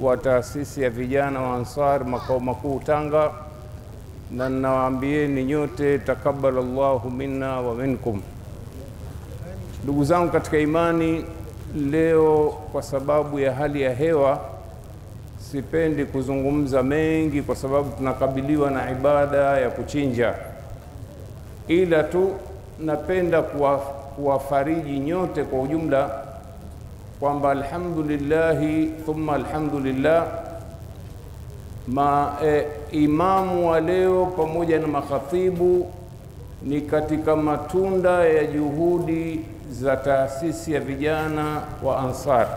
wa taasisi ya vijana wa Ansar makao makuu Tanga, na ninawaambieni nyote takabbalallahu minna wa minkum. Ndugu zangu katika imani, leo kwa sababu ya hali ya hewa sipendi kuzungumza mengi kwa sababu tunakabiliwa na ibada ya kuchinja, ila tu napenda kuwafariji nyote kwa ujumla kwamba alhamdulillahi thumma alhamdulillah, imamu wa leo pamoja na makhatibu ni katika matunda ya juhudi za taasisi ya vijana wa Ansar.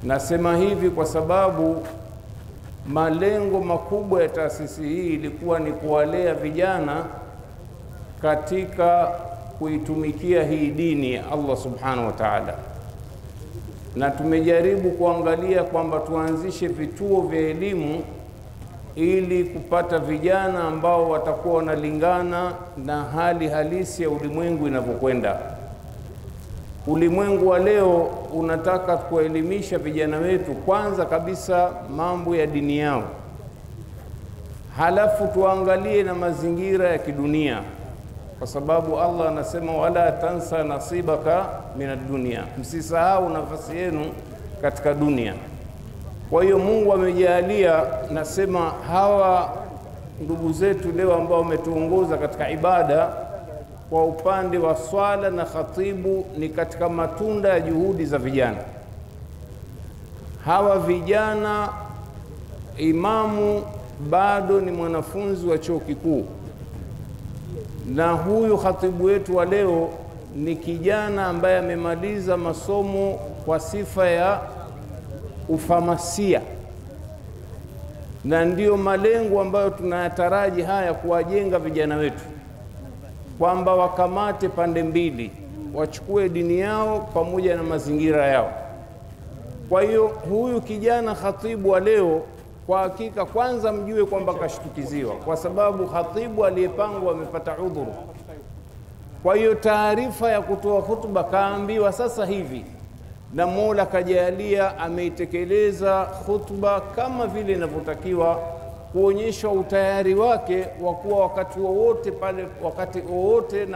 Nasema hivi kwa sababu malengo makubwa ya taasisi hii ilikuwa ni kuwalea vijana katika kuitumikia hii dini ya Allah subhanahu wa ta'ala, na tumejaribu kuangalia kwamba tuanzishe vituo vya elimu ili kupata vijana ambao watakuwa wanalingana na hali halisi ya ulimwengu inavyokwenda. Ulimwengu wa leo unataka kuelimisha vijana wetu kwanza kabisa mambo ya dini yao, halafu tuangalie na mazingira ya kidunia, kwa sababu Allah anasema wala tansa nasibaka minad dunya, msisahau nafasi yenu katika dunia. Kwa hiyo Mungu amejalia, nasema hawa ndugu zetu leo ambao wametuongoza katika ibada kwa upande wa swala na khatibu ni katika matunda ya juhudi za vijana hawa. Vijana, imamu bado ni mwanafunzi wa chuo kikuu, na huyu khatibu wetu wa leo ni kijana ambaye amemaliza masomo kwa sifa ya ufamasia, na ndio malengo ambayo tunayataraji haya kuwajenga vijana wetu, kwamba wakamate pande mbili, wachukue dini yao pamoja na mazingira yao. Kwa hiyo huyu kijana khatibu wa leo kwa hakika kwanza mjue kwamba kashtukiziwa, kwa sababu khatibu aliyepangwa amepata udhuru. Kwa hiyo taarifa ya kutoa hutuba kaambiwa sasa hivi, na Mola kajalia ameitekeleza hutuba kama vile inavyotakiwa, kuonyesha utayari wake wa kuwa wakati wowote pale, wakati wowote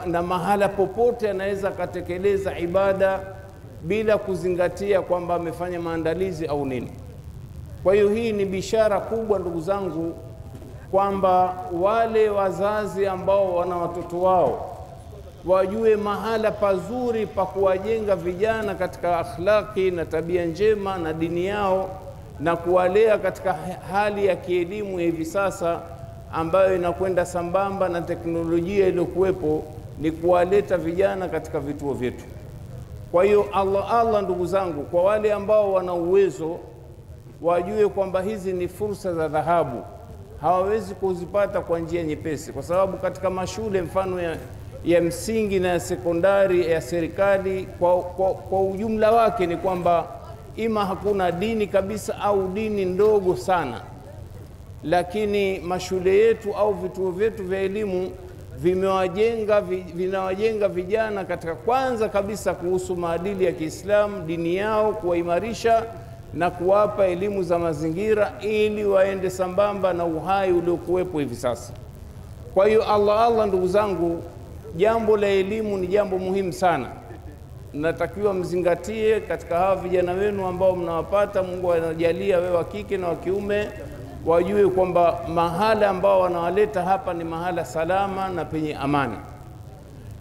na mahala popote anaweza katekeleza ibada bila kuzingatia kwamba amefanya maandalizi au nini. Kwa hiyo hii ni bishara kubwa ndugu zangu, kwamba wale wazazi ambao wana watoto wao wajue mahala pazuri pa kuwajenga vijana katika akhlaki na tabia njema na dini yao, na kuwalea katika hali ya kielimu hivi sasa ambayo inakwenda sambamba na teknolojia iliyokuwepo, ni kuwaleta vijana katika vituo vyetu. Kwa hiyo Allah ndugu zangu, kwa wale ambao wana uwezo wajue kwamba hizi ni fursa za dhahabu, hawawezi kuzipata kwa njia nyepesi, kwa sababu katika mashule mfano ya msingi na ya sekondari ya serikali kwa ujumla wake ni kwamba ima hakuna dini kabisa au dini ndogo sana, lakini mashule yetu au vituo vyetu vya elimu vinawajenga vijana katika kwanza kabisa kuhusu maadili ya Kiislamu, dini yao, kuwaimarisha na kuwapa elimu za mazingira ili waende sambamba na uhai uliokuwepo hivi sasa. Kwa hiyo Allah ndugu zangu, jambo la elimu ni jambo muhimu sana. Natakiwa mzingatie katika hawa vijana wenu ambao mnawapata, Mungu anajalia wewe wa kike na wa kiume, wajue kwamba mahala ambao wanawaleta hapa ni mahala salama na penye amani.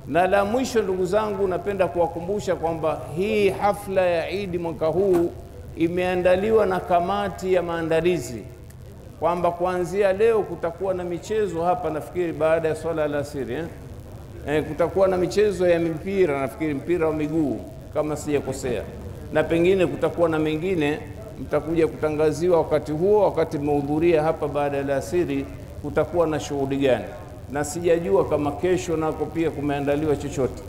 Na la mwisho ndugu zangu, napenda kuwakumbusha kwamba hii hafla ya Eid mwaka huu imeandaliwa na kamati ya maandalizi, kwamba kuanzia leo kutakuwa na michezo hapa, nafikiri baada ya swala alasiri kutakuwa na michezo ya mpira, nafikiri mpira wa miguu kama sijakosea, na pengine kutakuwa na mengine mtakuja kutangaziwa wakati huo, wakati mmehudhuria hapa baada ya alasiri kutakuwa na shughuli gani. Na sijajua kama kesho nako pia kumeandaliwa chochote.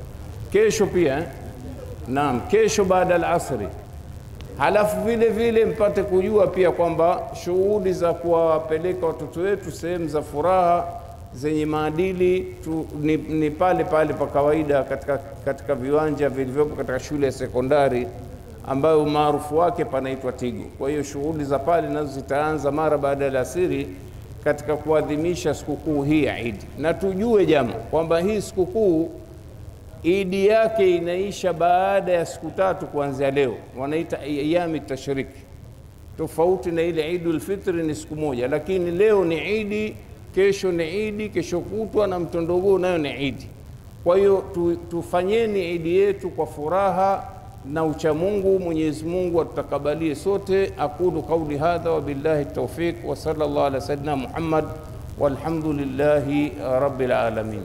Kesho pia naam, kesho baada ya alasiri. Halafu vile vile mpate kujua pia kwamba shughuli za kuwapeleka watoto wetu sehemu za furaha zenye maadili ni pale pa kawaida katika viwanja vilivyopo katika shule ya sekondari ambayo maarufu wake panaitwa Tigo. Kwa hiyo shughuli za pale nazo zitaanza mara baada ya alasiri katika kuadhimisha sikukuu hii ya Idi. Na tujue jambo kwamba hii sikukuu Idi yake inaisha baada ya siku 3 kuanzia leo, wanaita ayami tashriki, tofauti na ile Idul Fitri ni siku moja, lakini leo ni Idi, kesho ni Idi, kesho kutwa na mtondogoo nayo ni Idi. Kwa hiyo tufanyeni Idi yetu kwa furaha na uchamungu. Mwenyezi Mungu atutakabalie sote. Aqulu qawli hadha wa billahi tawfiq wa sallallahu ala sayyidina Muhammad walhamdulillahi rabbil alamin.